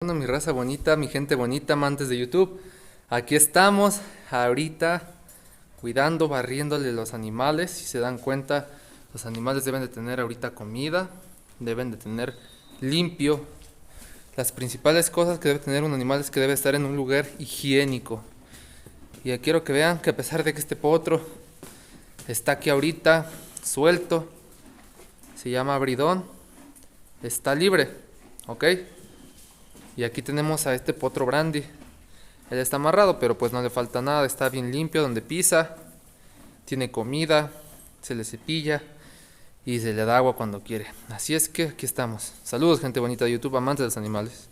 pasando, mi raza bonita, mi gente bonita, amantes de YouTube? Aquí estamos ahorita cuidando, barriéndole los animales. Si se dan cuenta, los animales deben de tener ahorita comida, deben de tener limpio. Las principales cosas que debe tener un animal es que debe estar en un lugar higiénico. Y quiero que vean que a pesar de que este potro está aquí ahorita suelto, se llama Bridón, está libre, ¿ok? Y aquí tenemos a este potro brandy. Él está amarrado, pero pues no le falta nada, está bien limpio donde pisa, tiene comida, se le cepilla y se le da agua cuando quiere. Así es que aquí estamos. Saludos, gente bonita de YouTube, amantes de los animales.